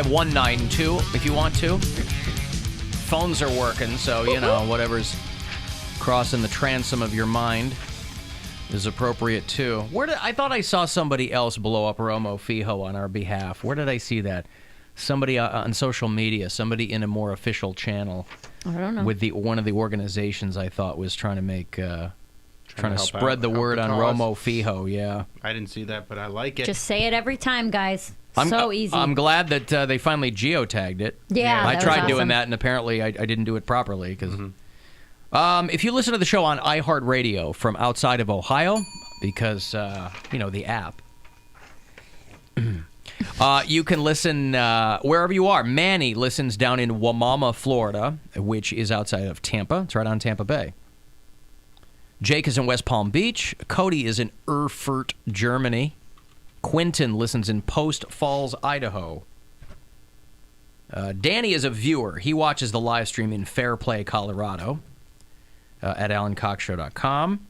192 if you want to. Phones are working, so, whatever's crossing the transom of your mind is appropriate, too. I thought I saw somebody else blow up Romo Fijo on our behalf. Where did I see that? Somebody on social media, somebody in a more official channel. I don't know. With one of the organizations I thought was trying to make... trying to spread the word on Romo Fijo, yeah. I didn't see that, but I like it. Just say it every time, guys. Easy. I'm glad that they finally geotagged it. Yeah, I tried doing that, and apparently I didn't do it properly. Because if you listen to the show on iHeartRadio from outside of Ohio, because, the app, you can listen wherever you are. Manny listens down in Wamama, Florida, which is outside of Tampa. It's right on Tampa Bay. Jake is in West Palm Beach. Cody is in Erfurt, Germany. Quentin listens in Post Falls, Idaho. Danny is a viewer. He watches the live stream in Fairplay, Colorado at AlanCoxShow.com.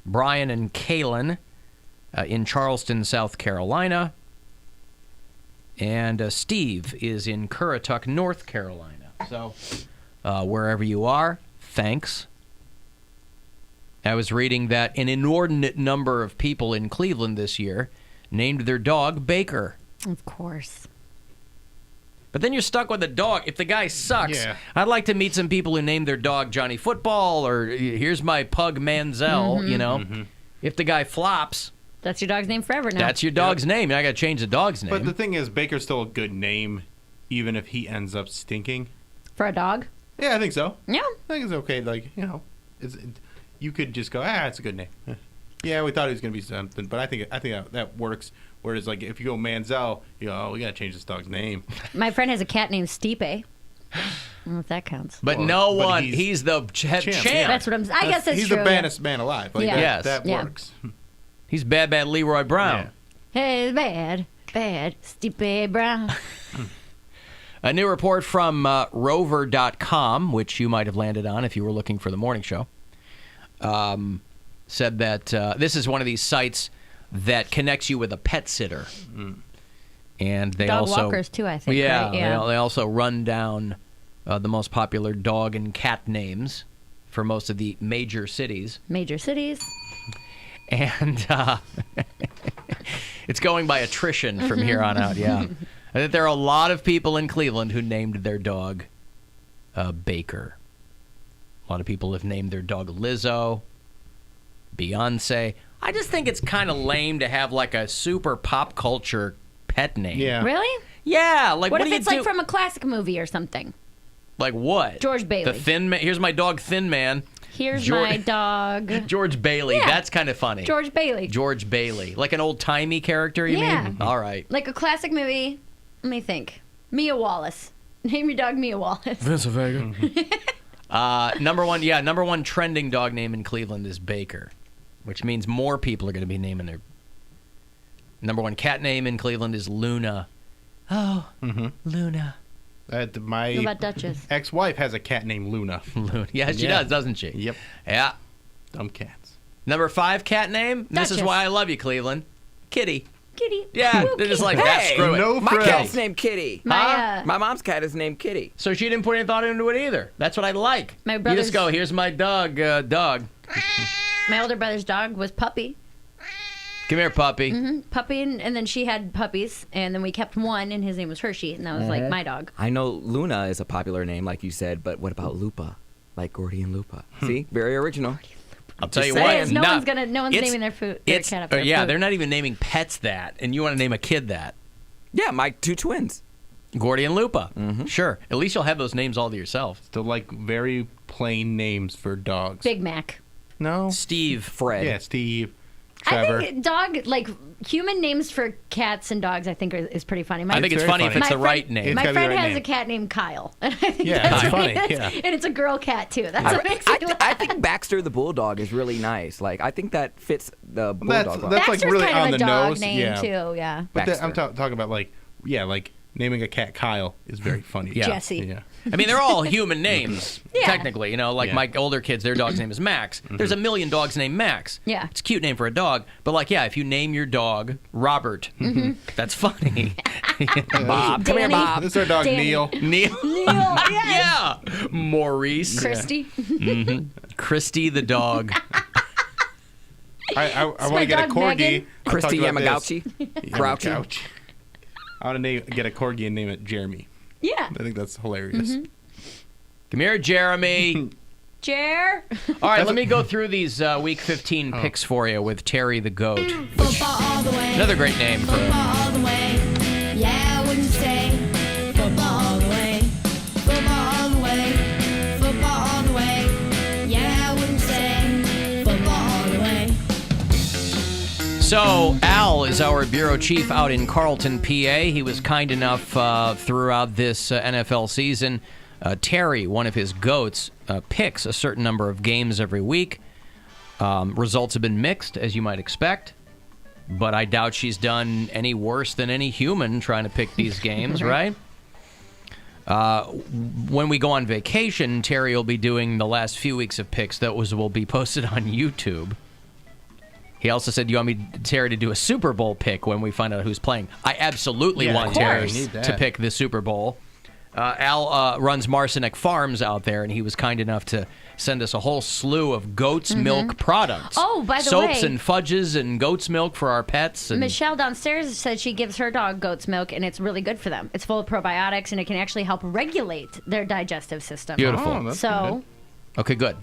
Brian and Kaylin in Charleston, South Carolina. And Steve is in Currituck, North Carolina. So wherever you are, thanks. I was reading that an inordinate number of people in Cleveland this year named their dog Baker. Of course. But then you're stuck with a dog. If the guy sucks, I'd like to meet some people who name their dog Johnny Football or here's my pug Manziel, If the guy flops... That's your dog's name forever now. That's your dog's name. I got to change the dog's name. But the thing is, Baker's still a good name, even if he ends up stinking. For a dog? Yeah, I think so. Yeah. I think it's okay. You could just go, it's a good name. Yeah, we thought it was going to be something, but I think that works. Whereas, if you go Manziel, we got to change this dog's name. My friend has a cat named Stipe. I don't know if that counts. But he's the champ. That's what I'm saying. I guess that's he's true. He's the baddest man alive. That works. He's bad Leroy Brown. Yeah. Hey, bad Stipe Brown. A new report from Rover.com, which you might have landed on if you were looking for the morning show, said that this is one of these sites that connects you with a pet sitter. And they dog also... walkers, too, I think, yeah, right? Yeah, they also run down the most popular dog and cat names for most of the major cities. Major cities. And it's going by attrition from here on out, yeah. I think there are a lot of people in Cleveland who named their dog Baker. A lot of people have named their dog Lizzo, Beyonce. I just think it's kind of lame to have a super pop culture pet name. Yeah. Really? Yeah. What if it's from a classic movie or something? Like what? George Bailey. The Thin Man. Here's my dog, Thin Man. Here's my dog. George Bailey. Yeah. That's kind of funny. George Bailey. George Bailey. Like an old-timey character, you mean? All right. Like a classic movie. Let me think. Mia Wallace. Name your dog Mia Wallace. Vince Vega. Number one trending dog name in Cleveland is Baker, which means more people are going to be naming their... Number one cat name in Cleveland is Luna. Oh, Luna. My what about Duchess? ex-wife has a cat named Luna. Luna. Yeah, she does, doesn't she? Yep. Yeah. Dumb cats. Number 5 cat name? Duchess. This is why I love you, Cleveland. Kitty. Kitty. Yeah, Ooh, they're just Kitty. like that. Screw it. No My frills. cat's named Kitty. My mom's cat is named Kitty. So she didn't put any thought into it either. That's what I like. My You brother's- just go, here's my dog, dog. My older brother's dog was Puppy. Come here, puppy. Puppy, and then she had puppies, and then we kept one, and his name was Hershey, and that was like my dog. I know Luna is a popular name, like you said, but what about Lupa? Like Gordy and Lupa. See? Very original. I'll tell you Just what. saying. No one's naming their cat after their food. They're not even naming pets that, and you want to name a kid that. Yeah, my 2 twins. Gordy and Lupa. Sure. At least you'll have those names all to yourself. Still very plain names for dogs. Big Mac. No. Steve. Fred. Yeah, Steve. Trevor. I think human names for cats and dogs, I think is pretty funny. I think it's funny if it's the right name. My gotta be friend the right has name. a cat named Kyle. And I think Yeah, that's it's funny. funny, yeah. And it's a girl cat, too. That's what makes me laugh. I think Baxter the Bulldog is really nice. Like, I think that fits the Bulldog. That's Baxter's really kind on of the a dog nose. name, Yeah. too, yeah. But Baxter. I'm talking about naming a cat Kyle is very funny. Yeah. Jesse. Yeah. I mean, they're all human names, Yeah. technically. You know, like my older kids, their dog's name is Max. There's a million dogs named Max. Yeah. It's a cute name for a dog. But, like, yeah, if you name your dog Robert, that's funny. Bob, come here, Danny. Bob. This is our dog Danny. Neil. Neil. Yeah. Maurice. Christy. Christy the dog. I want my to get a dog, corgi. Megan. I Christy talked about this. Yamagouchi. Grouchy. Yamagouchi. I want to get a corgi and name it Jeremy. Yeah. I think that's hilarious. Come here, Jeremy. Chair. All right, let me go through these Week 15 picks for you with Terry the Goat. Football all the way. Another great name for Football all the way. Yeah, I wouldn't say. Football all the way. Football all the way. Football all the way. Yeah, I wouldn't say. Football all the way. So, Al is our bureau chief out in Carlton, PA. He was kind enough throughout this NFL season. Terry, one of his goats, picks a certain number of games every week. Results have been mixed, as you might expect. But I doubt she's done any worse than any human trying to pick these games, right? When we go on vacation, Terry will be doing the last few weeks of picks that will be posted on YouTube. He also said, you want me, Terry, to do a Super Bowl pick when we find out who's playing? I absolutely want of Terry course. Need that. to pick the Super Bowl. Al runs Marcinek Farms out there, and he was kind enough to send us a whole slew of goat's milk products. Oh, by the Soaps way- and fudges and goat's milk for our pets. And Michelle downstairs said she gives her dog goat's milk, and it's really good for them. It's full of probiotics, and it can actually help regulate their digestive system. Beautiful. Oh, that's So, Okay, good.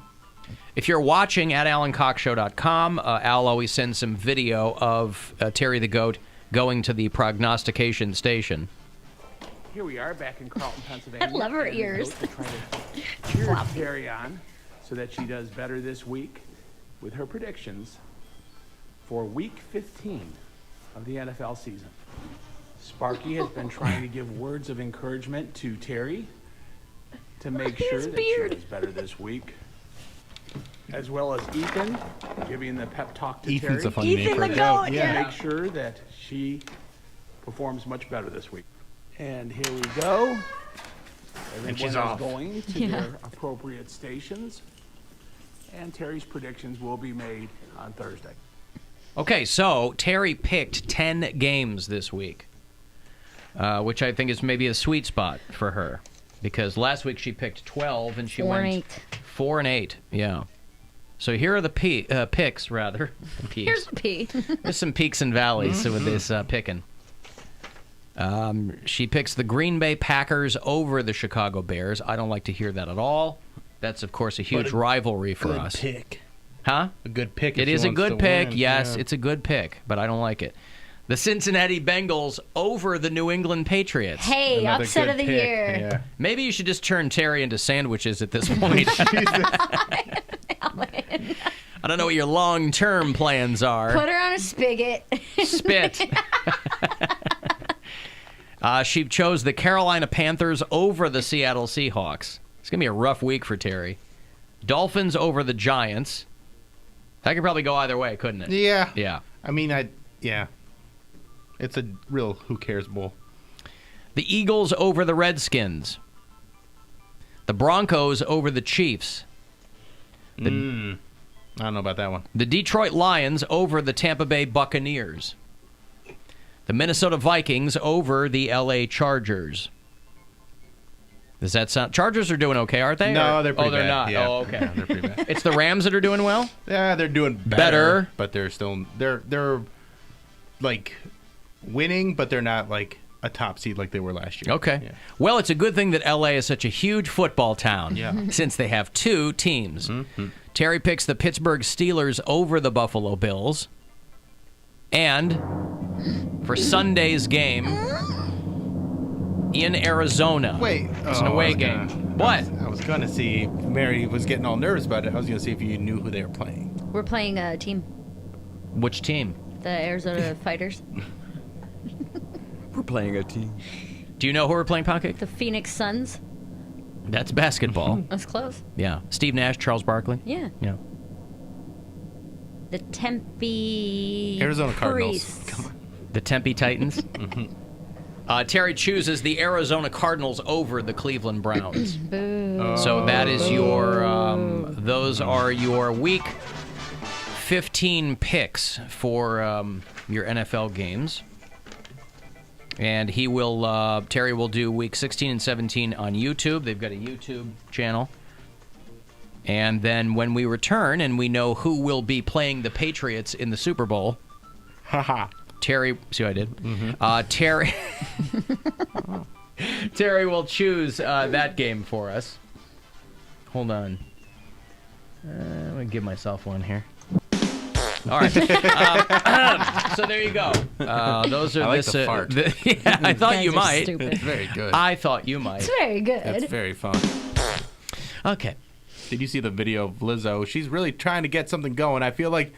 If you're watching at AlanCoxShow.com, Al always sends some video of Terry the Goat going to the prognostication station. Here we are back in Carlton, Pennsylvania. I love her and ears. we're trying to cheer Terry on so that she does better this week with her predictions for Week 15 of the NFL season. Sparky has been trying to give words of encouragement to Terry to make sure His that beard. she does better this week, as well as Ethan giving the pep talk to Ethan's Terry a funny name Ethan for a the goat. goat, Yeah. yeah. make sure that she performs much better this week. And here we go. And she's Everyone off. is going to their appropriate stations. And Terry's predictions will be made on Thursday. Okay, so Terry picked 10 games this week, which I think is maybe a sweet spot for her. Because last week she picked 12 and she 4 and went 8. 4 and 8. Yeah. So here are the picks, rather. Here's the P. There's some peaks and valleys with this picking. She picks the Green Bay Packers over the Chicago Bears. I don't like to hear that at all. That's, of course, a huge rivalry for us. Pick. Huh? A good pick. It if she is a wants good to pick. win. Yes, Yeah. it's a good pick, but I don't like it. The Cincinnati Bengals over the New England Patriots. Hey, Another upset good of the pick. year. Yeah. Maybe you should just turn Terry into sandwiches at this point. I don't know what your long-term plans are. Put her on a spigot. Spit. She chose the Carolina Panthers over the Seattle Seahawks. It's going to be a rough week for Terry. Dolphins over the Giants. That could probably go either way, couldn't it? Yeah. Yeah. I mean, yeah. It's a real who cares bowl. The Eagles over the Redskins. The Broncos over the Chiefs. I don't know about that one. The Detroit Lions over the Tampa Bay Buccaneers. The Minnesota Vikings over the LA Chargers. Does that sound... Chargers are doing okay, aren't they? No, Or- they're pretty Oh, they're bad. not. Yeah. Oh, okay. Yeah, they're pretty bad. It's the Rams that are doing well? Yeah, they're doing Better. better, but they're still they're like winning, but they're not like a top seed like they were last year. Okay. Yeah. Well, it's a good thing that LA is such a huge football town. Yeah. Since they have two teams. Terry picks the Pittsburgh Steelers over the Buffalo Bills. And for Sunday's game in Arizona. Wait, It's an away game. What? I was gonna see. Mary was getting all nervous about it. I was gonna see if you knew who they were playing. We're playing a team, Which team? the Arizona Fighters, We're playing a team. Do you know who we're playing, Poundcake? the Phoenix Suns. That's basketball. That's close. Yeah. Steve Nash, Charles Barkley. Yeah. Yeah. The Tempe Arizona Cardinals. Priests. Come on. The Tempe Titans. Terry chooses the Arizona Cardinals over the Cleveland Browns. So that is your, those are your week 15 picks for your NFL games. And he will, Terry will do week 16 and 17 on YouTube. They've got a YouTube channel. And then when we return and we know who will be playing the Patriots in the Super Bowl, Terry, see what I did? Terry Terry will choose that game for us. Hold on. I'm going to give myself one here. All right. So there you go. Those are I like the fart. Yeah, I thought you might. It's very good. I thought you might. It's very good. It's very fun. Okay. Did you see the video of Lizzo? She's really trying to get something going. I feel like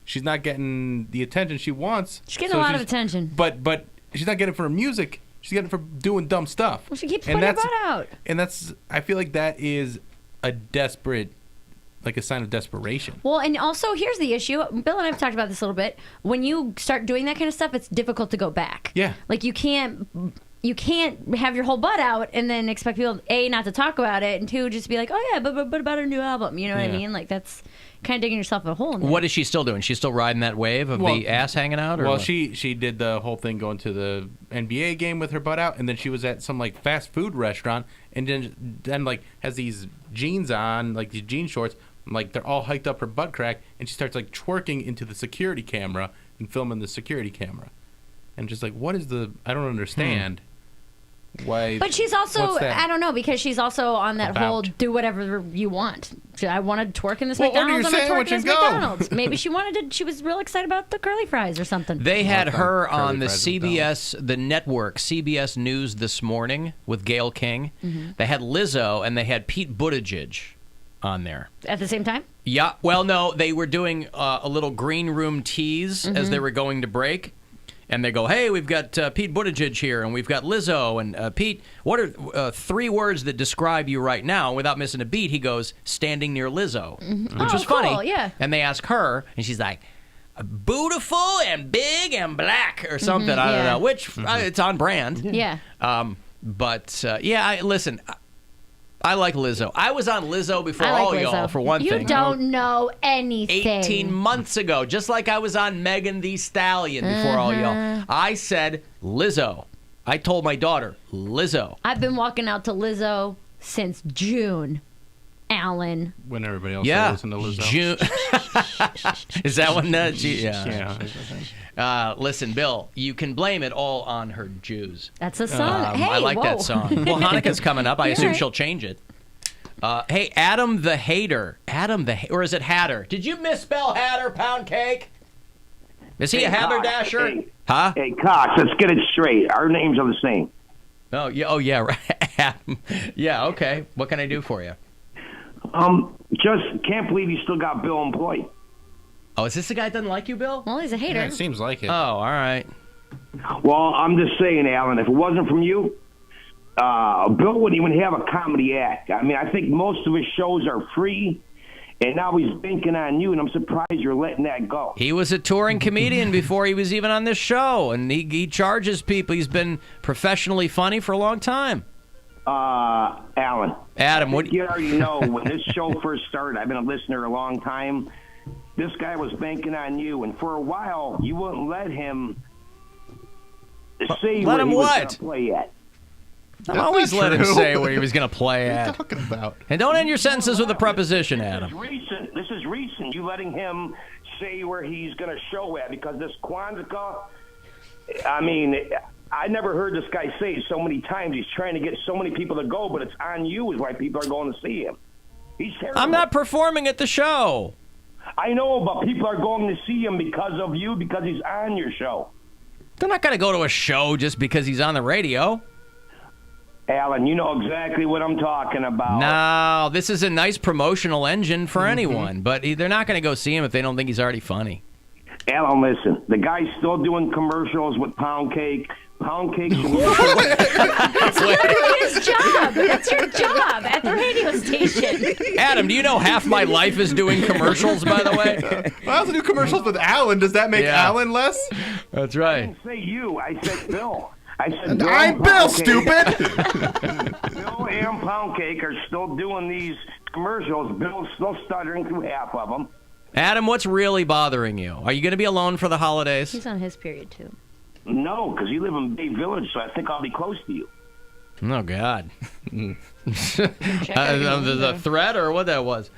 she's not getting the attention she wants. She's getting a lot of attention. But she's not getting it for her music. She's getting it for doing dumb stuff. Well, she keeps putting her butt out. And I feel like that is a sign of desperation. Well, and also here's the issue. Bill and I have talked about this a little bit. When you start doing that kind of stuff, it's difficult to go back. Yeah. Like you can't have your whole butt out and then expect people, A, not to talk about it, and 2, just be like, oh yeah, but about her new album. You know what I mean? Like that's kind of digging yourself a hole in there. What is she still doing? She's still riding that wave of the ass hanging out? Or well, what? she did the whole thing going to the NBA game with her butt out, and then she was at some like fast food restaurant, and then like has these jeans on, like these jean shorts, like they're all hiked up her butt crack, and she starts like twerking into the security camera and filming the security camera, and just like, what is I don't understand. Why? But she's also, I don't know, because she's also on that whole do whatever you want. I want to twerk in this McDonald's. I'm going to twerk in this McDonald's. Maybe she was real excited about the curly fries or something. They had her on the the network, CBS News This Morning with Gayle King. Mm-hmm. They had Lizzo and they had Pete Buttigieg on there. At the same time? Yeah. Well, no, they were doing a little green room tease as they were going to break. And they go, hey, we've got Pete Buttigieg here, and we've got Lizzo. And Pete, what are 3 words that describe you right now? Without missing a beat, he goes, standing near Lizzo, which was funny. Cool, yeah. And they ask her, and she's like, beautiful and big and black or something. I don't know, which it's on brand. Yeah. Listen, I like Lizzo. I was on Lizzo before all y'all, for one thing. You don't know anything. 18 months ago, just like I was on Megan Thee Stallion before all y'all. I said Lizzo. I told my daughter, Lizzo. I've been walking out to Lizzo since June. Alan. When everybody else listen to Lizzo. June. Is that one? Listen, Bill, you can blame it all on her Jews. That's a song. Hey, I like that song. Well, Hanukkah's coming up. I assume she'll change it. Hey, Adam the Hater. Or is it Hatter? Did you misspell Hatter, Poundcake? Is he a haberdasher? Hey, huh? Hey, Cox, let's get it straight. Our names are the same. Oh, yeah, right. Adam. Yeah, okay. What can I do for you? Just can't believe you still got Bill employed. Oh, is this the guy that doesn't like you, Bill? Well, he's a hater. Yeah, it seems like it. Oh, all right. Well, I'm just saying, Alan, if it wasn't from you, Bill wouldn't even have a comedy act. I mean, I think most of his shows are free, and now he's banking on you, and I'm surprised you're letting that go. He was a touring comedian before he was even on this show, and he charges people. He's been professionally funny for a long time. Alan. Adam, what? You already know, when this show first started, I've been a listener a long time. This guy was banking on you, and for a while, you wouldn't let him say where he was going to play at. I always let him say where he was going to play at. What are you talking about? And don't end your sentences with a preposition, Adam. This is recent. You letting him say where he's going to show at, because this Kwanzaa, I mean, I never heard this guy say it so many times. He's trying to get so many people to go, but it's on you is why people are going to see him. He's terrible. I'm not performing at the show. I know, but people are going to see him because of you, because he's on your show. They're not going to go to a show just because he's on the radio. Alan, you know exactly what I'm talking about. No, this is a nice promotional engine for anyone, but they're not going to go see him if they don't think he's already funny. Alan, listen, the guy's still doing commercials with Poundcake. Poundcake. That's literally his job. That's your job at the radio station. Adam, do you know half my life is doing commercials, by the way? I also do commercials with Alan. Does that make Alan less? That's I right. didn't say you. I said Bill. I said, I'm Bill, stupid. Bill and Poundcake are still doing these commercials. Bill's still stuttering through half of them. Adam, what's really bothering you? Are you going to be alone for the holidays? He's on his period, too. No, because you live in Bay Village, so I think I'll be close to you. Oh, God. The threat or what that was?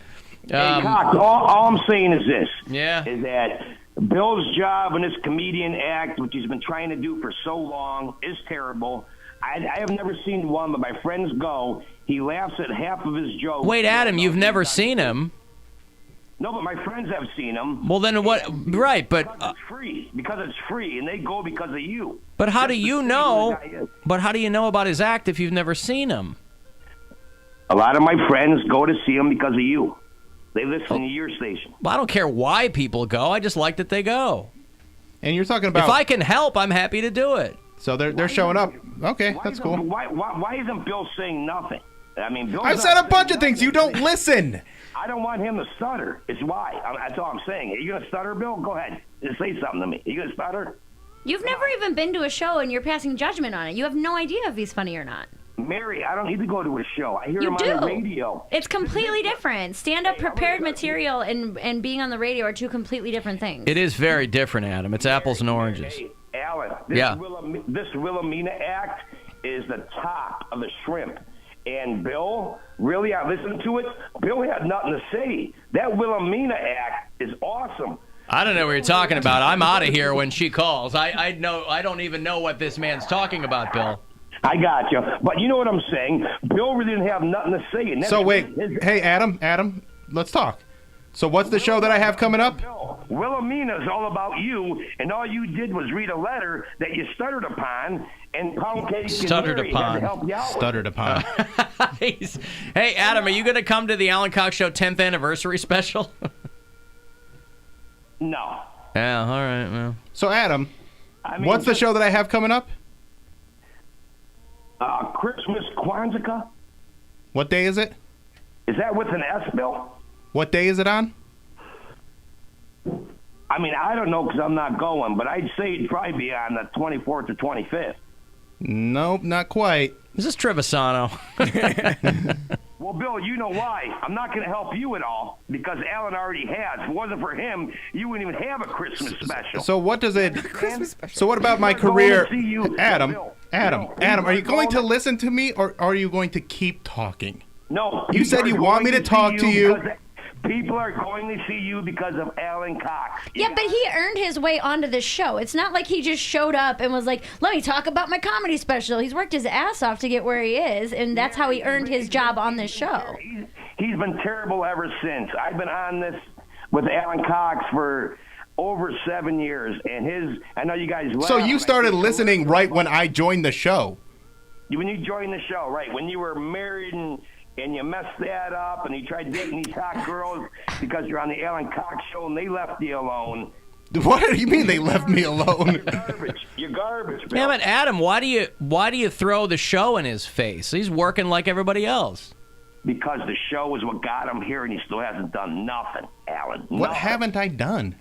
Hey, Cox, all I'm saying is this. Yeah. Is that Bill's job in this comedian act, which he's been trying to do for so long, is terrible. I have never seen one, but my friends go. He laughs at half of his jokes. Wait, Adam, you've never seen him. No, but my friends have seen him. Well, then what? Right, but because it's free. Because it's free, and they go because of you. But how do you know? But how do you know about his act if you've never seen him? A lot of my friends go to see him because of you. They listen to your station. Well, I don't care why people go. I just like that they go. And you're talking about if I can help, I'm happy to do it. So they're showing up. Okay, that's cool. Why isn't Bill saying nothing? I mean, Bill's I've said a bunch of things. You don't listen. I don't want him to stutter. It's why. That's all I'm saying. Are you going to stutter, Bill? Go ahead. Just say something to me. Are you going to stutter? You've never even been to a show and you're passing judgment on it. You have no idea if he's funny or not. Mary, I don't need to go to a show. I hear him on the radio. It's completely different. Stand-up prepared material and being on the radio are two completely different things. It is very different, Adam. It's apples and oranges. Hey, Alan, this Wilhelmina act is the top of the shrimp. And Bill, really, I listened to it. Bill had nothing to say. That Wilhelmina act is awesome. I don't know what you're talking about. I'm out of here when she calls. I don't even know what this man's talking about, Bill. I got you. But you know what I'm saying? Bill really didn't have nothing to say. And so wait, hey, Adam, let's talk. So what's the show that I have coming up? Wilhelmina is all about you, and all you did was read a letter that you stuttered upon, and Poundcake stuttered upon. had to help you out. Stuttered upon. Hey, Adam, are you going to come to the Alan Cox Show 10th anniversary special? No. Yeah, all right, well. So, Adam, what's the show that I have coming up? Christmas Kwanzaa. What day is it? Is that with an S, Bill? What day is it on? I mean, I don't know because I'm not going, but I'd say it'd probably be on the 24th or 25th. Nope, not quite. Is this Trevisano? Well, Bill, you know why. I'm not going to help you at all because Alan already has. If it wasn't for him, you wouldn't even have a Christmas special. So what does it... So what about my career? Adam, are you going to listen to me or are you going to keep talking? No. You said you want me to talk to you. People are going to see you because of Alan Cox. Yeah, but he earned his way onto this show. It's not like he just showed up and was like, let me talk about my comedy special. He's worked his ass off to get where he is, and that's how he earned his job on this show. He's been terrible ever since. I've been on this with Alan Cox for over 7 years, and I know you guys laugh. So you started listening right when I joined the show. When you joined the show, right, when you were married and you messed that up, and you tried dating these hot girls because you're on the Alan Cox Show, and they left you alone. What do you mean they left me alone? You're garbage, Bill. Yeah, but Adam, why do you throw the show in his face? He's working like everybody else. Because the show is what got him here, and he still hasn't done nothing, Alan. What haven't I done?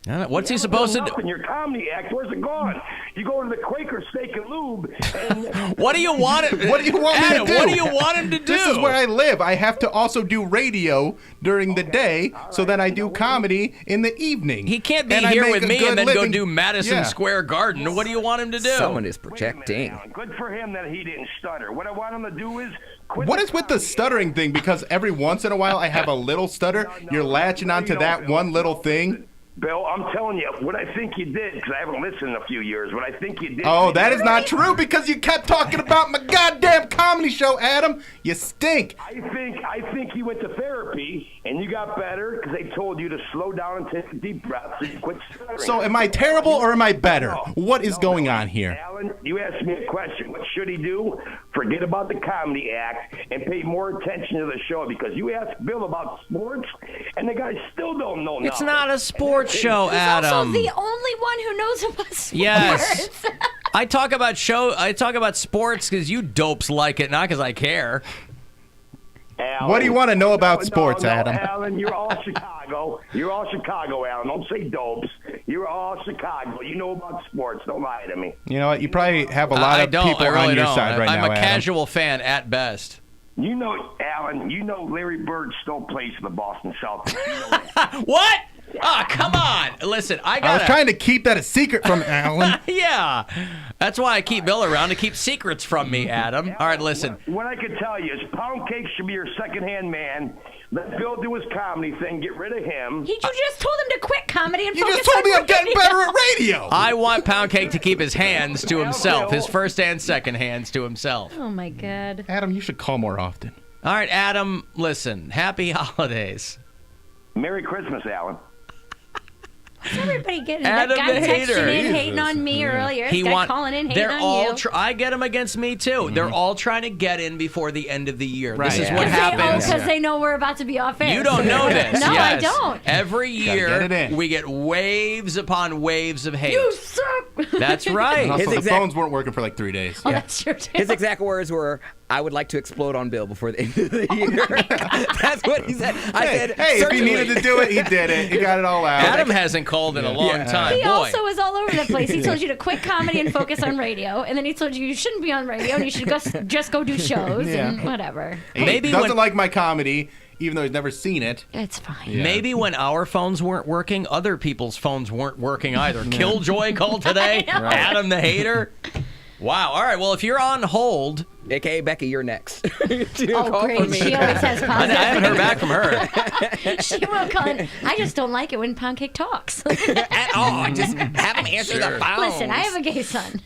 What's he supposed to do? Your comedy act, where's it gone? You go to the Quaker Steak and Lube. And what do you want? What do you want me to do? What do you want him to do? This is where I live. I have to also do radio during the day, so then I do comedy in the evening. He can't be here with me and then go do Madison Square Garden. What do you want him to do? Someone is projecting. Good for him that he didn't stutter. What I want him to do is quit. What is with the stuttering thing? Because every once in a while I have a little stutter. You're latching onto that one little thing. Bill, I'm telling you, what I think you did, because I haven't listened in a few years, what I think you did... Oh, that is not true, because you kept talking about my goddamn comedy show, Adam. You stink. I think you went to therapy, and you got better, because they told you to slow down and take a deep breath, so you quit stuttering. So am I terrible or am I better? What is going on here? Alan, you asked me a question. What should he do? Forget about the comedy act and pay more attention to the show, because you asked Bill about sports, and the guy still don't know nothing. It's not a sports show, Adam. He's also the only one who knows about sports. Yes. I talk about sports because you dopes like it, not because I care. Alan. What do you want to know about sports, Adam? Alan, you're all Chicago. You're all Chicago, Alan. Don't say dopes. You're all Chicago. You know about sports. Don't lie to me. You know what? You probably have a lot of people on your side right now, I'm a Adam. casual fan at best. You know, Alan, Larry Bird still plays for the Boston Celtics. You know that. What? Oh, come on. Listen, I was trying to keep that a secret from Alan. Yeah. That's why I keep Bill around, to keep secrets from me, Adam. All right, listen. What I could tell you is Poundcake should be your second-hand man. Let Bill do his comedy thing. Get rid of him. You just told him to quit comedy and focus on You just told me I'm getting better at radio. I want Poundcake to keep his hands to himself, his first and second hands to himself. Oh, my God. Adam, you should call more often. All right, Adam, listen. Happy holidays. Merry Christmas, Alan. What's everybody getting? Adam that guy the hater. texting in, hating on me earlier. This guy calling in, hating on you. I get them against me, too. They're all trying to get in before the end of the year. Right. This is what happens. Because they know we're about to be off air. You don't know this. No, Yes. I don't. Every year, we get waves upon waves of hate. You suck. That's right. And also, the phones weren't working for like 3 days. Oh, that's true, too. His exact words were, I would like to explode on Bill before the end of the year. That's what he said. I said, hey, if he needed to do it, he did it. He got it all out. Adam hasn't called in a long time. He Boy. also was all over the place. He told you to quit comedy and focus on radio, and then he told you shouldn't be on radio and you should just go do shows and whatever. He doesn't like my comedy, even though he's never seen it. It's fine. Yeah. Maybe when our phones weren't working, other people's phones weren't working either. Killjoy called today. Adam the hater. Wow. All right. Well, if you're on hold, AKA Becky, you're next. Oh, great. She always has positive. I haven't heard back from her. She will call in. I just don't like it when Poundcake talks. At all. Just have him answer the phone. Listen, I have a gay son.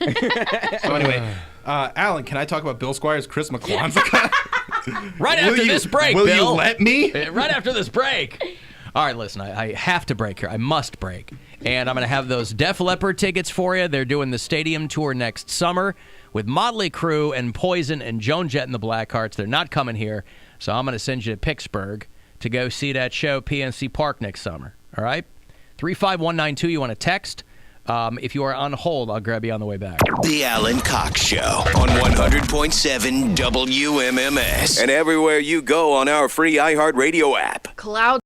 So anyway, Alan, can I talk about Bill Squire's Christmas Kwanzaa? Right after this break, Will Bill. you let me? Right after this break. All right, listen, I have to break here. I must break. And I'm going to have those Def Leppard tickets for you. They're doing the stadium tour next summer with Motley Crue and Poison and Joan Jett and the Blackhearts. They're not coming here, so I'm going to send you to Pittsburgh to go see that show, PNC Park, next summer. All right? 35192, you want to text? If you are on hold, I'll grab you on the way back. The Alan Cox Show on 100.7 WMMS and everywhere you go on our free iHeartRadio app. Cloud